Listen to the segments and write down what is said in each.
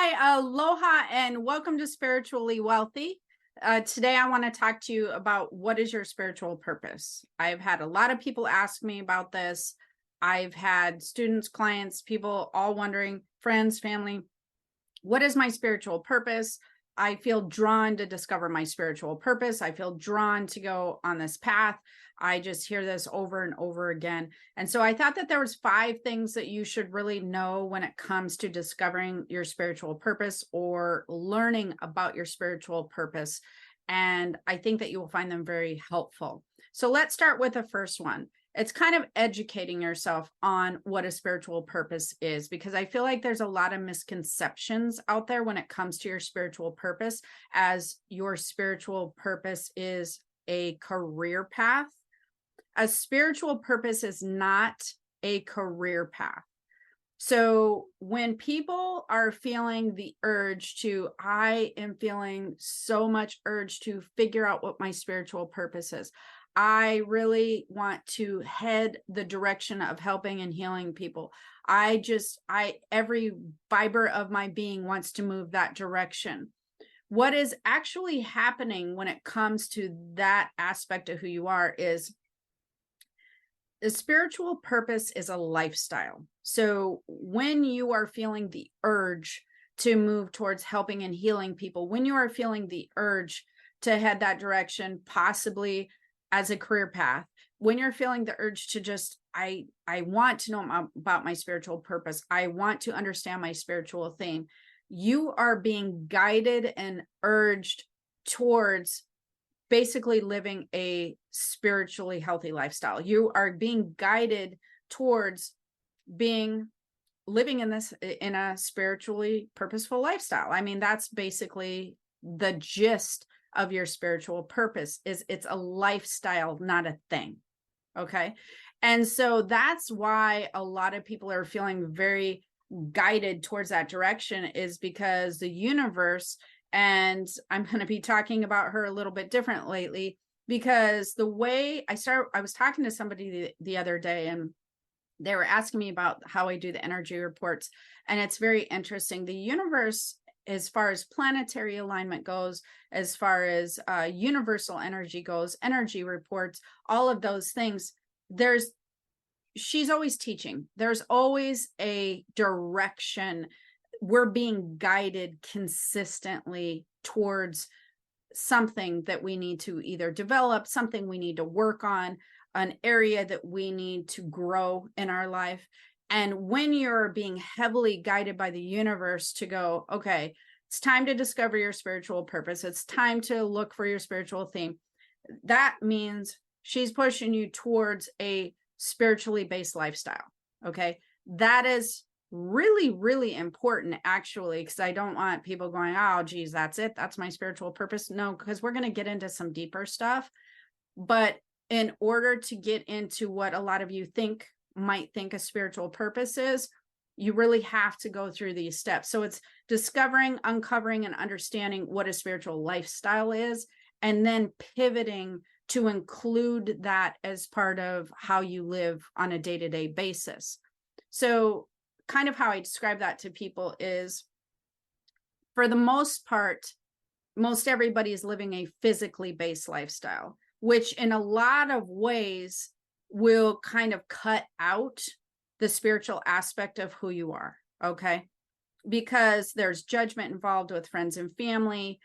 Hi, aloha, and welcome to Spiritually Wealthy. Today, I want to talk to you about what is your spiritual purpose. I've had a lot of people ask me about this. I've had students, clients, people all wondering, friends, family, what is my spiritual purpose? I feel drawn to discover my spiritual purpose. I feel drawn to go on this path. I just hear this over and over again. And so I thought that there was 5 things that you should really know when it comes to discovering your spiritual purpose or learning about your spiritual purpose. And I think that you will find them very helpful. So let's start with the first one. It's kind of educating yourself on what a spiritual purpose is, because I feel like there's a lot of misconceptions out there when it comes to your spiritual purpose, as your spiritual purpose is a career path. A spiritual purpose is not a career path. So when people are feeling the urge to, I am feeling so much urge to figure out what my spiritual purpose is. I really want to head the direction of helping and healing people. Every fiber of my being wants to move that direction. What is actually happening when it comes to that aspect of who you are is the spiritual purpose is a lifestyle. So when you are feeling the urge to move towards helping and healing people, when you are feeling the urge to head that direction, possibly as a career path, when you're feeling the urge to just, I want to know about my spiritual purpose, I want to understand my spiritual theme, you are being guided and urged towards basically living a spiritually healthy lifestyle. You are being guided towards living in a spiritually purposeful lifestyle. I mean, that's basically the gist of your spiritual purpose. Is it's a lifestyle, not a thing. Okay. And so that's why a lot of people are feeling very guided towards that direction, is because the universe, and I'm going to be talking about her a little bit different lately, because the way I was talking to somebody the other day, and they were asking me about how I do the energy reports. And it's very interesting. The universe, as far as planetary alignment goes, as far as universal energy goes, energy reports, all of those things, she's always teaching. There's always a direction. We're being guided consistently towards something that we need to either develop, something we need to work on, an area that we need to grow in our life. And when you're being heavily guided by the universe to go, okay, it's time to discover your spiritual purpose, it's time to look for your spiritual theme, that means she's pushing you towards a spiritually based lifestyle. Okay. That is really, really important, actually, because I don't want people going, oh, geez, that's it, that's my spiritual purpose. No, because we're going to get into some deeper stuff. But in order to get into what a lot of you might think a spiritual purpose is, you really have to go through these steps. So it's discovering, uncovering, and understanding what a spiritual lifestyle is, and then pivoting to include that as part of how you live on a day-to-day basis. So kind of how I describe that to people is, for the most part, most everybody is living a physically based lifestyle, which in a lot of ways will kind of cut out the spiritual aspect of who you are. Okay. Because there's judgment involved with friends and family.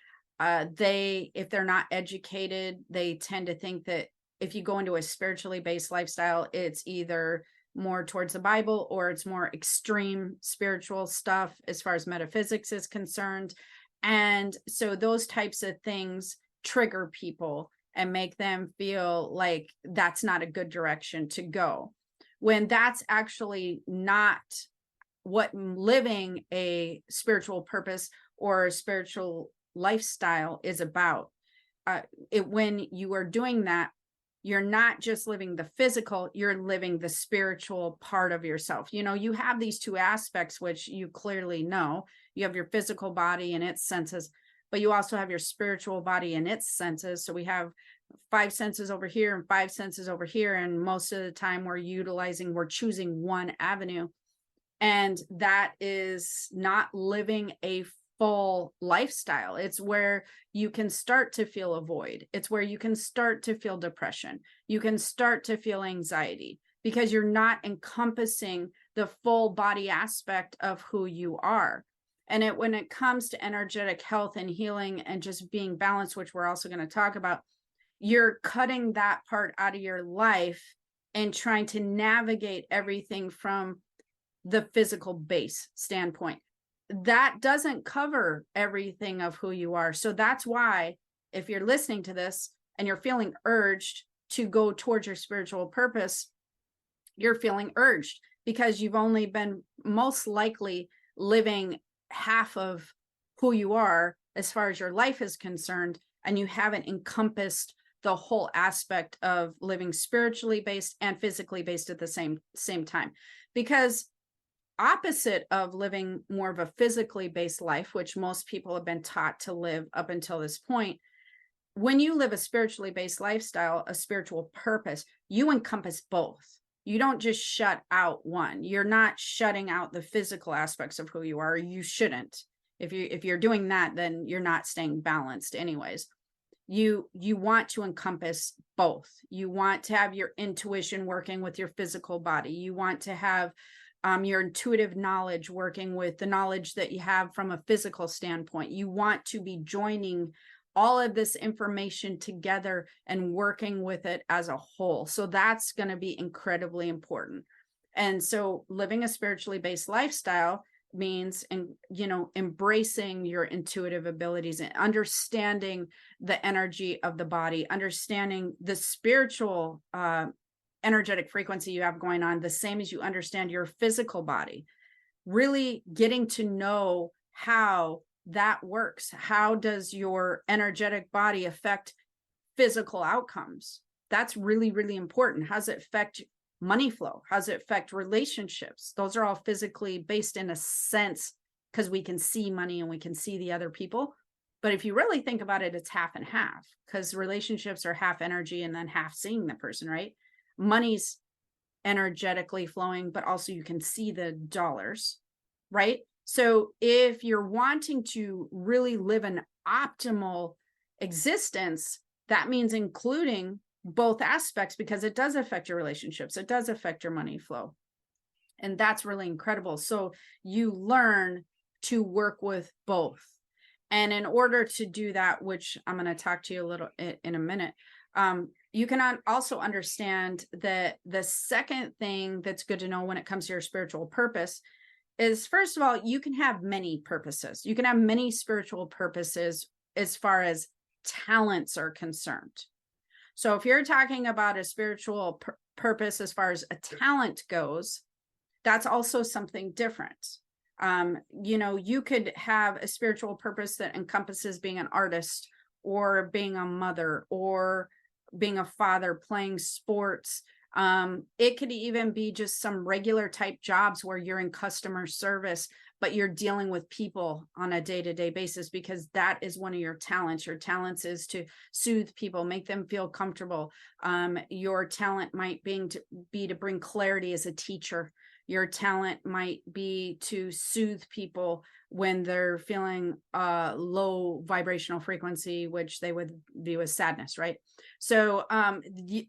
If they're not educated, they tend to think that if you go into a spiritually based lifestyle, it's either more towards the Bible or it's more extreme spiritual stuff as far as metaphysics is concerned. And so those types of things trigger people and make them feel like that's not a good direction to go, when that's actually not what living a spiritual purpose or a spiritual lifestyle is about. When you are doing that, you're not just living the physical, you're living the spiritual part of yourself. You know, you have these 2 aspects, which you clearly know. You have your physical body and its senses, but you also have your spiritual body and its senses. So we have 5 senses over here and 5 senses over here. And most of the time we're choosing one avenue. And that is not living a full lifestyle. It's where you can start to feel a void. It's where you can start to feel depression. You can start to feel anxiety because you're not encompassing the full body aspect of who you are. And when it comes to energetic health and healing and just being balanced, which we're also going to talk about, you're cutting that part out of your life and trying to navigate everything from the physical base standpoint. That doesn't cover everything of who you are. So that's why if you're listening to this and you're feeling urged to go towards your spiritual purpose, you're feeling urged because you've only been most likely living half of who you are as far as your life is concerned, and you haven't encompassed the whole aspect of living spiritually based and physically based at the same time. Because opposite of living more of a physically based life, which most people have been taught to live up until this point, when you live a spiritually based lifestyle, a spiritual purpose, you encompass both. You don't just shut out one. You're not shutting out the physical aspects of who you are. You shouldn't. If you're doing that, then you're not staying balanced anyways. You want to encompass both. You want to have your intuition working with your physical body. You want to have your intuitive knowledge working with the knowledge that you have from a physical standpoint. You want to be joining all of this information together and working with it as a whole. So that's going to be incredibly important. And so living a spiritually based lifestyle means, embracing your intuitive abilities and understanding the energy of the body, understanding the spiritual energetic frequency you have going on, the same as you understand your physical body, really getting to know how that works. How does your energetic body affect physical outcomes? That's really, really important. How does it affect money flow? How does it affect relationships? Those are all physically based in a sense because we can see money and we can see the other people. But if you really think about it, it's half and half, because relationships are half energy and then half seeing the person, right? Money's energetically flowing, but also you can see the dollars, right? So if you're wanting to really live an optimal existence, that means including both aspects, because it does affect your relationships. It does affect your money flow. And that's really incredible. So you learn to work with both. And in order to do that, which I'm going to talk to you a little in a minute, you can also understand that the second thing that's good to know when it comes to your spiritual purpose is, first of all, you can have many purposes. You can have many spiritual purposes as far as talents are concerned. So if you're talking about a spiritual purpose as far as a talent goes, that's also something different. You could have a spiritual purpose that encompasses being an artist or being a mother or being a father, playing sports. It could even be just some regular type jobs where you're in customer service, but you're dealing with people on a day-to-day basis, because that is one of your talents. Your talents is to soothe people, make them feel comfortable. Your talent might be to bring clarity as a teacher. Your talent might be to soothe people when they're feeling low vibrational frequency, which they would view as sadness, right? So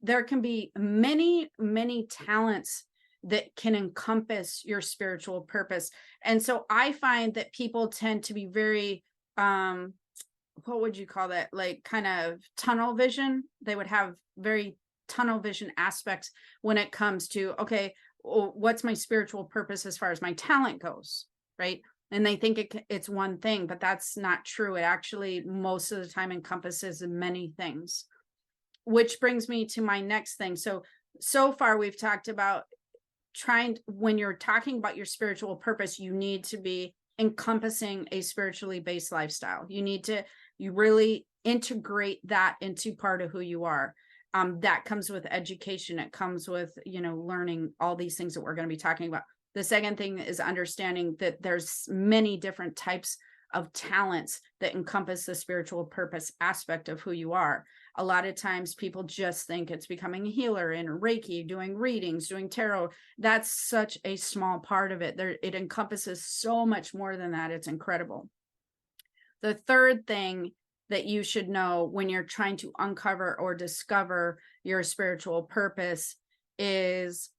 there can be many, many talents that can encompass your spiritual purpose. And so I find that people tend to be very, what would you call that? Like kind of tunnel vision. They would have very tunnel vision aspects when it comes to, okay, what's my spiritual purpose as far as my talent goes, right? And they think it's one thing, but that's not true. It actually most of the time encompasses many things, which brings me to my next thing. So far we've talked about when you're talking about your spiritual purpose, you need to be encompassing a spiritually based lifestyle. You really integrate that into part of who you are. That comes with education. It comes with, learning all these things that we're going to be talking about. The second thing is understanding that there's many different types of talents that encompass the spiritual purpose aspect of who you are. A lot of times people just think it's becoming a healer in Reiki, doing readings, doing tarot. That's such a small part of it. It encompasses so much more than that. It's incredible. The third thing that you should know when you're trying to uncover or discover your spiritual purpose is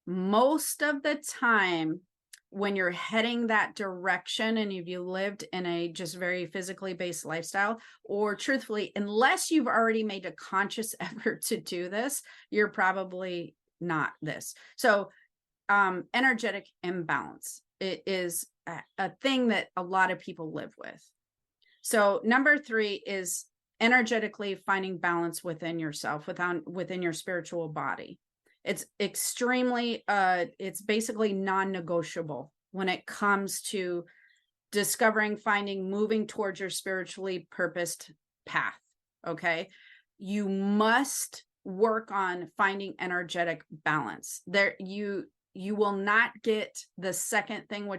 most of the time when you're heading that direction and if you lived in a just very physically based lifestyle, or truthfully, unless you've already made a conscious effort to do this, you're probably not this. So energetic imbalance, it is a thing that a lot of people live with. So number 3 is energetically finding balance within yourself, within your spiritual body. It's extremely, it's basically non-negotiable when it comes to discovering, finding, moving towards your spiritually purposed path. Okay. You must work on finding energetic balance. You will not get the second thing, or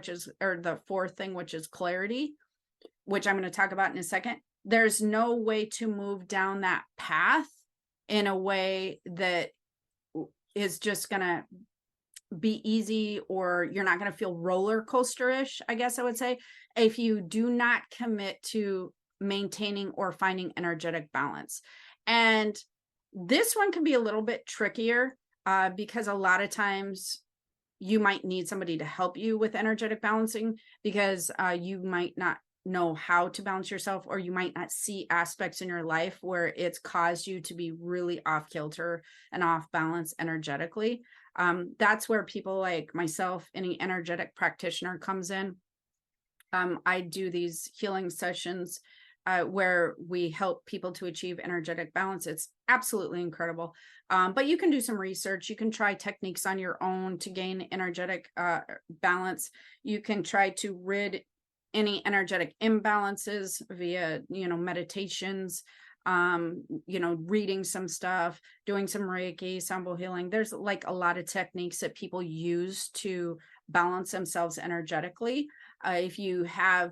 the fourth thing, which is clarity, which I'm going to talk about in a second. There's no way to move down that path in a way that is just going to be easy, or you're not going to feel roller coaster-ish, I guess I would say, if you do not commit to maintaining or finding energetic balance. And this one can be a little bit trickier because a lot of times you might need somebody to help you with energetic balancing, because you might not know how to balance yourself, or you might not see aspects in your life where it's caused you to be really off kilter and off balance energetically. That's where people like myself, any energetic practitioner, comes in. I do these healing sessions where we help people to achieve energetic balance. It's absolutely incredible. But you can do some research. You can try techniques on your own to gain energetic balance. You can try to rid any energetic imbalances via, meditations, reading some stuff, doing some Reiki, Sambo healing. There's like a lot of techniques that people use to balance themselves energetically. If you have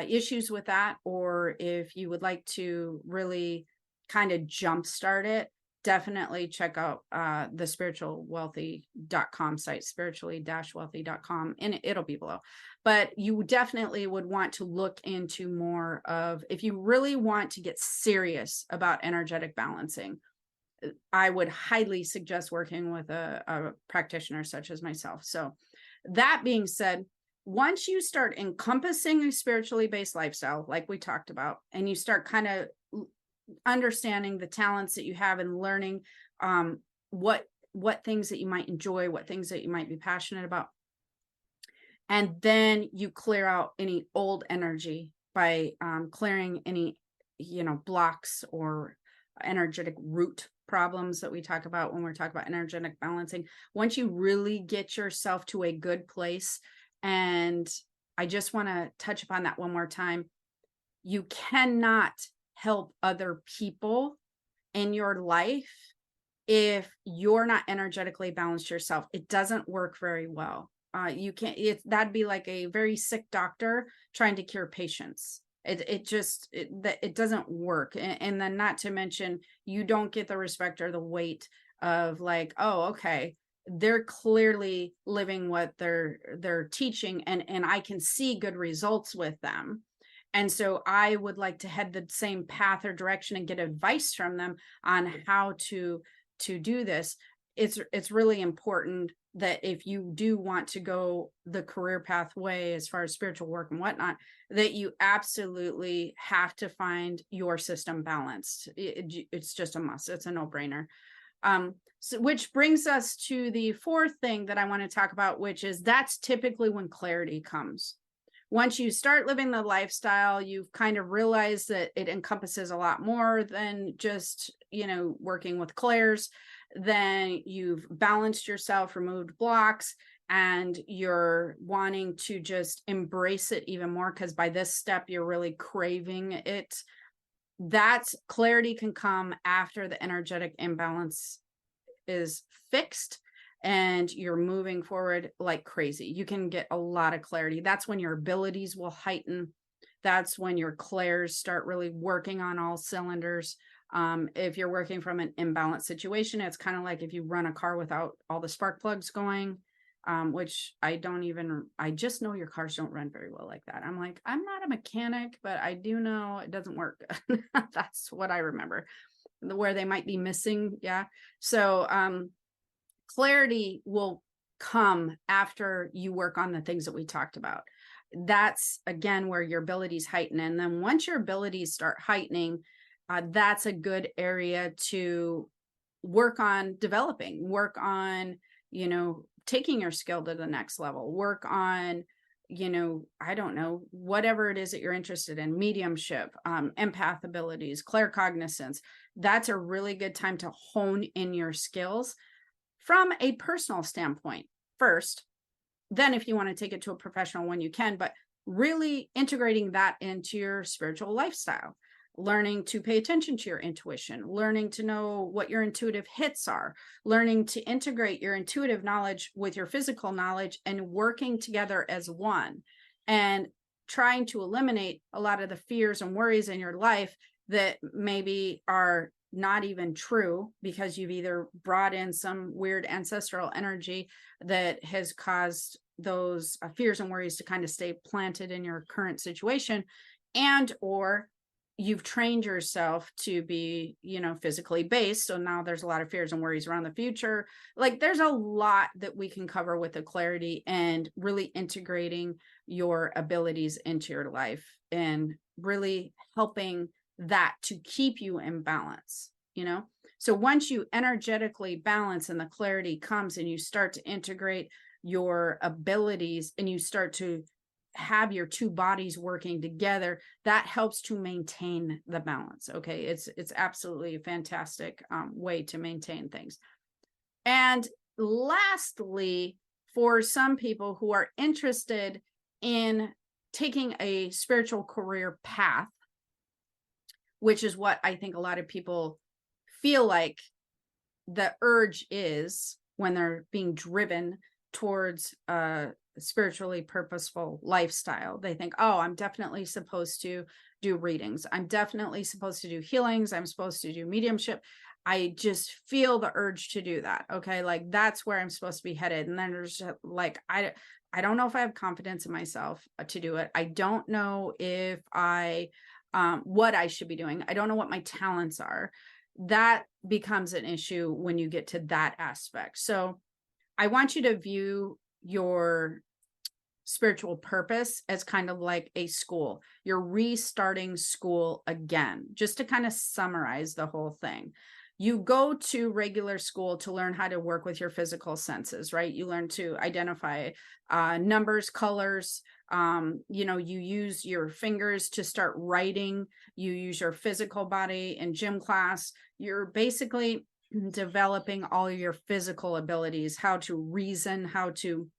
issues with that, or if you would like to really kind of jumpstart it, definitely check out the spiritualwealthy.com site, spiritually-wealthy.com, and it'll be below. But you definitely would want to look into more of, if you really want to get serious about energetic balancing, I would highly suggest working with a practitioner such as myself. So that being said, once you start encompassing a spiritually based lifestyle, like we talked about, and you start kind of understanding the talents that you have and learning what things that you might enjoy, what things that you might be passionate about, and then you clear out any old energy by clearing any blocks or energetic root problems that we talk about when we're talking about energetic balancing. Once you really get yourself to a good place, and I just want to touch upon that one more time, you cannot help other people in your life if you're not energetically balanced yourself. It doesn't work very well. You can't, that'd be like a very sick doctor trying to cure patients. It doesn't work. And then not to mention, you don't get the respect or the weight of like, oh, okay, they're clearly living what they're teaching, and I can see good results with them. And so I would like to head the same path or direction and get advice from them on how to do this. It's really important that if you do want to go the career pathway as far as spiritual work and whatnot, that you absolutely have to find your system balanced. It's just a must. It's a no-brainer. So, which brings us to the fourth thing that I want to talk about, which is that's typically when clarity comes. Once you start living the lifestyle, you've kind of realized that it encompasses a lot more than just, working with clairs. Then you've balanced yourself, removed blocks, and you're wanting to just embrace it even more, because by this step, you're really craving it. That clarity can come after the energetic imbalance is fixed and you're moving forward like crazy. You can get a lot of clarity. That's when your abilities will heighten. That's when your clairs start really working on all cylinders. If you're working from an imbalanced situation, it's kind of like if you run a car without all the spark plugs going, which I just know your cars don't run very well like that. I'm like, I'm not a mechanic, but I do know it doesn't work. That's what I remember, where they might be missing. Yeah. So clarity will come after you work on the things that we talked about. That's again where your abilities heighten. And then once your abilities start heightening, that's a good area to work on developing, work on, taking your skill to the next level, work on, I don't know, whatever it is that you're interested in, mediumship, empath abilities, claircognizance. That's a really good time to hone in your skills from a personal standpoint first. Then if you want to take it to a professional one, you can, but really integrating that into your spiritual lifestyle, learning to pay attention to your intuition, learning to know what your intuitive hits are, learning to integrate your intuitive knowledge with your physical knowledge and working together as one, and trying to eliminate a lot of the fears and worries in your life that maybe are not even true because you've either brought in some weird ancestral energy that has caused those fears and worries to kind of stay planted in your current situation, and or you've trained yourself to be, physically based. So now there's a lot of fears and worries around the future. Like there's a lot that we can cover with the clarity and really integrating your abilities into your life and really helping that to keep you in balance, So once you energetically balance and the clarity comes and you start to integrate your abilities and you start to have your two bodies working together, that helps to maintain the balance. Okay. It's absolutely a fantastic way to maintain things. And lastly, for some people who are interested in taking a spiritual career path, which is what I think a lot of people feel like the urge is when they're being driven towards spiritually purposeful lifestyle. They think, oh, I'm definitely supposed to do readings. I'm definitely supposed to do healings. I'm supposed to do mediumship. I just feel the urge to do that. Okay. Like that's where I'm supposed to be headed. And then there's like, I don't know if I have confidence in myself to do it. I don't know if what I should be doing. I don't know what my talents are. That becomes an issue when you get to that aspect. So I want you to view your spiritual purpose as kind of like a school. You're restarting school again, just to kind of summarize the whole thing. You go to regular school to learn how to work with your physical senses, right? You learn to identify numbers, colors. You use your fingers to start writing. You use your physical body in gym class. You're basically developing all your physical abilities, how to reason, how to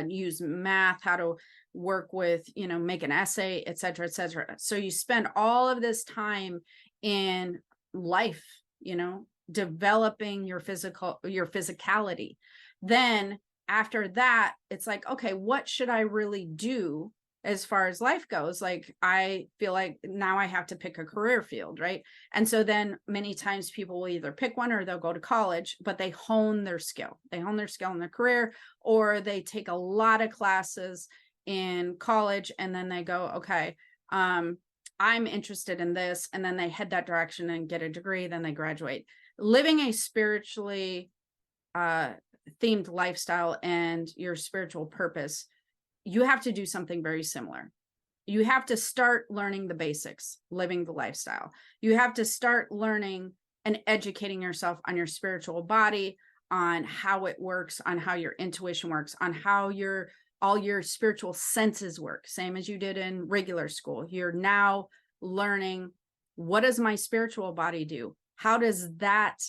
use math, how to work with, make an essay, et cetera, et cetera. So you spend all of this time in life, developing your physicality. Then after that, it's like, okay, what should I really do as far as life goes? Like, I feel like now I have to pick a career field, right? And so then many times people will either pick one or they'll go to college, but they hone their skill. They hone their skill in their career, or they take a lot of classes in college and then they go, okay, I'm interested in this. And then they head that direction and get a degree, then they graduate. Living a spiritually themed lifestyle and your spiritual purpose, you have to do something very similar. You have to start learning the basics, living the lifestyle. You have to start learning and educating yourself on your spiritual body, on how it works, on how your intuition works, on how all your spiritual senses work, same as you did in regular school. You're now learning, what does my spiritual body do? How does that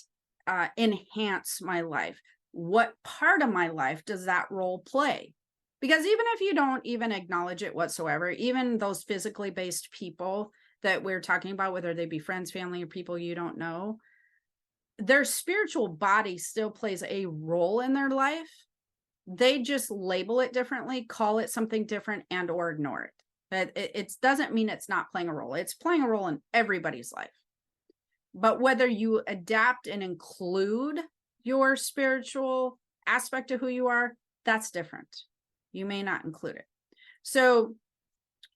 enhance my life? What part of my life does that role play? Because even if you don't even acknowledge it whatsoever, even those physically based people that we're talking about, whether they be friends, family, or people you don't know, their spiritual body still plays a role in their life. They just label it differently, call it something different, and or ignore it. But it doesn't mean it's not playing a role. It's playing a role in everybody's life. But whether you adapt and include your spiritual aspect of who you are, that's different. You may not include it. So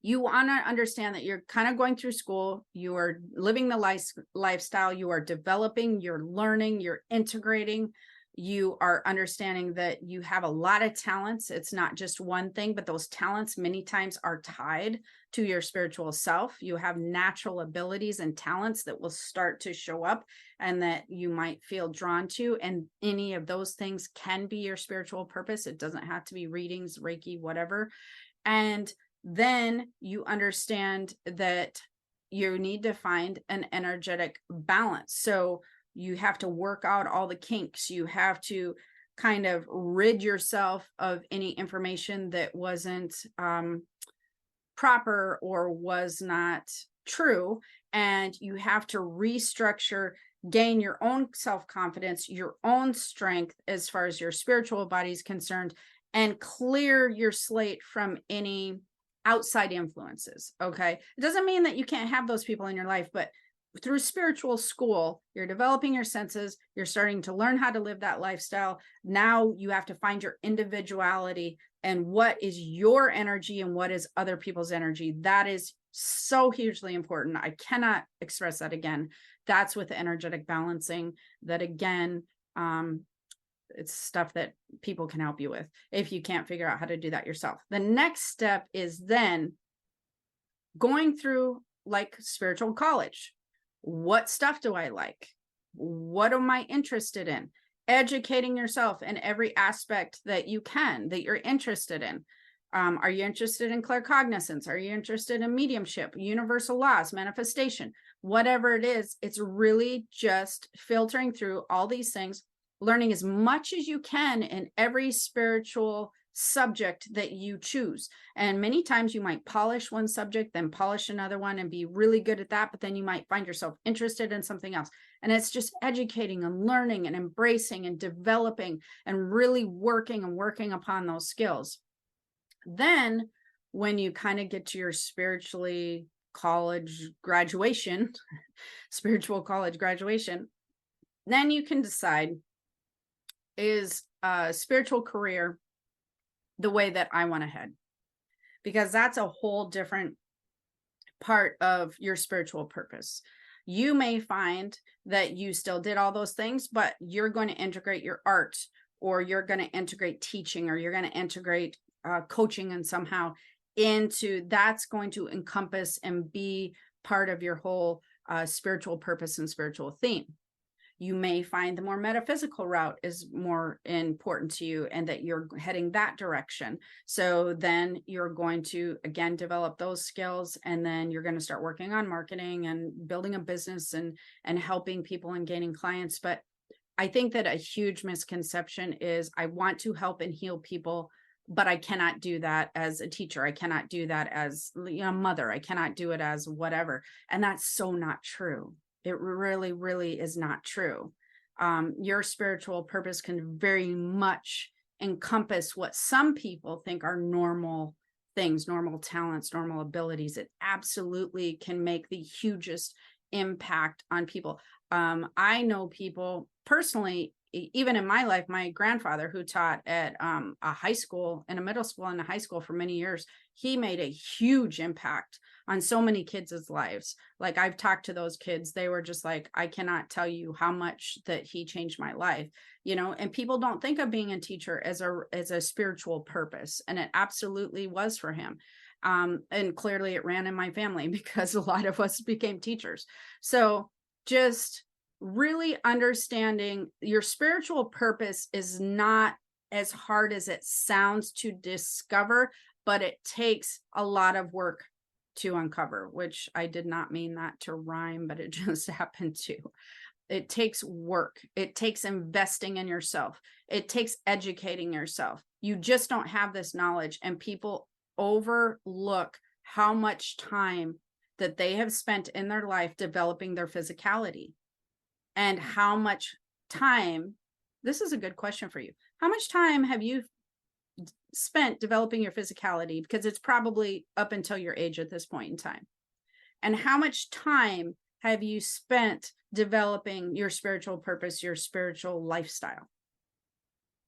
you want to understand that you're kind of going through school, you are living the lifestyle, you are developing, you're learning, you're integrating, you are understanding that you have a lot of talents. It's not just one thing, but those talents many times are tied to your spiritual self. You have natural abilities and talents that will start to show up and that you might feel drawn to. And any of those things can be your spiritual purpose. It doesn't have to be readings, Reiki, whatever. And then you understand that you need to find an energetic balance. So you have to work out all the kinks. You have to kind of rid yourself of any information that wasn't proper or was not true. And you have to restructure, gain your own self-confidence, your own strength as far as your spiritual body is concerned, and clear your slate from any outside influences. Okay. It doesn't mean that you can't have those people in your life, but through spiritual school, you're developing your senses, you're starting to learn how to live that lifestyle. Now you have to find your individuality and what is your energy and what is other people's energy. That is so hugely important. I cannot express that again. That's with energetic balancing. That again, it's stuff that people can help you with if you can't figure out how to do that yourself. The next step is then going through like spiritual college. What stuff do I like? What am I interested in? Educating yourself in every aspect that you can, that you're interested in. Are you interested in claircognizance? Are you interested in mediumship, universal laws, manifestation? Whatever it is, it's really just filtering through all these things, learning as much as you can in every spiritual subject that you choose. And many times you might polish one subject, then polish another one and be really good at that. But then you might find yourself interested in something else. And it's just educating and learning and embracing and developing and really working upon those skills. Then when you kind of get to your spiritual college graduation, then you can decide, is a spiritual career the way that I want to head? Because that's a whole different part of your spiritual purpose. You may find that you still did all those things, but you're going to integrate your art, or you're going to integrate teaching, or you're going to integrate coaching and somehow into that's going to encompass and be part of your whole spiritual purpose and spiritual theme. You may find the more metaphysical route is more important to you and that you're heading that direction. So then you're going to, again, develop those skills, and then you're going to start working on marketing and building a business and helping people and gaining clients. But I think that a huge misconception is I want to help and heal people, but I cannot do that as a teacher. I cannot do that as a mother. I cannot do it as whatever. And that's so not true. It really, really is not true. Your spiritual purpose can very much encompass what some people think are normal things, normal talents, normal abilities. It absolutely can make the hugest impact on people. I know people personally, even in my life, my grandfather, who taught at a high school and a middle school and a high school for many years, he made a huge impact on so many kids' lives. Like, I've talked to those kids, they were just like, I cannot tell you how much that he changed my life, and people don't think of being a teacher as a spiritual purpose. And it absolutely was for him. And clearly it ran in my family because a lot of us became teachers. So just really understanding your spiritual purpose is not as hard as it sounds to discover, but it takes a lot of work to uncover, which I did not mean that to rhyme, but it just happened to. It takes work. It takes investing in yourself. It takes educating yourself. You just don't have this knowledge, and people overlook how much time that they have spent in their life developing their physicality. And how much time, this is a good question for you. How much time have you spent developing your physicality? Because it's probably up until your age at this point in time. And how much time have you spent developing your spiritual purpose, your spiritual lifestyle?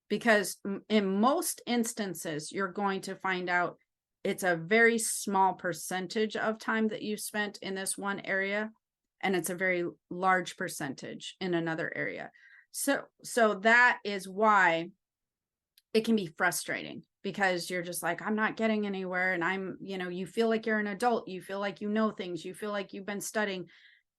Because in most instances, you're going to find out it's a very small percentage of time that you spent in this one area, and it's a very large percentage in another area. So that is why it can be frustrating, because you're just like, I'm not getting anywhere. And you feel like you're an adult. You feel like you know things. You feel like you've been studying.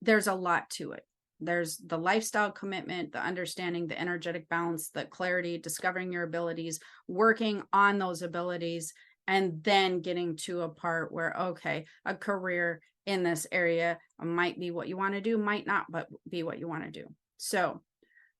There's a lot to it. There's the lifestyle commitment, the understanding, the energetic balance, the clarity, discovering your abilities, working on those abilities, and then getting to a part where, okay, a career in this area might be what you want to do, might not but be what you want to do. So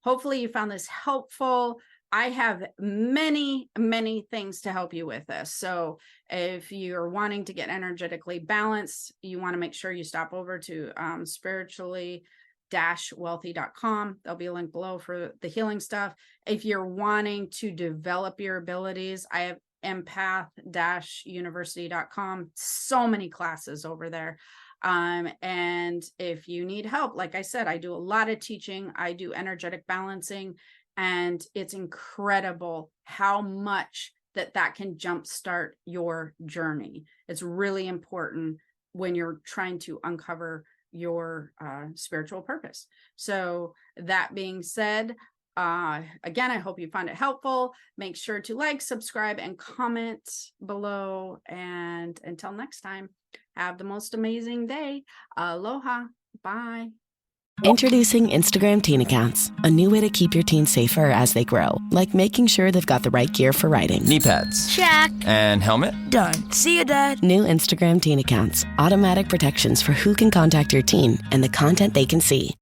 hopefully you found this helpful. I have many, many things to help you with this. So if you're wanting to get energetically balanced, you want to make sure you stop over to spiritually-wealthy.com. There'll be a link below for the healing stuff. If you're wanting to develop your abilities, I have empath-university.com. So many classes over there. And if you need help, like I said, I do a lot of teaching. I do energetic balancing, and it's incredible how much that can jumpstart your journey. It's really important when you're trying to uncover your spiritual purpose. So that being said, again, I hope you found it helpful. Make sure to like, subscribe, and comment below. And until next time, have the most amazing day. Aloha. Bye. Introducing Instagram teen accounts, a new way to keep your teens safer as they grow, like making sure they've got the right gear for riding. Knee pads. Check. And helmet? Done. See you, Dad. New Instagram teen accounts, automatic protections for who can contact your teen and the content they can see.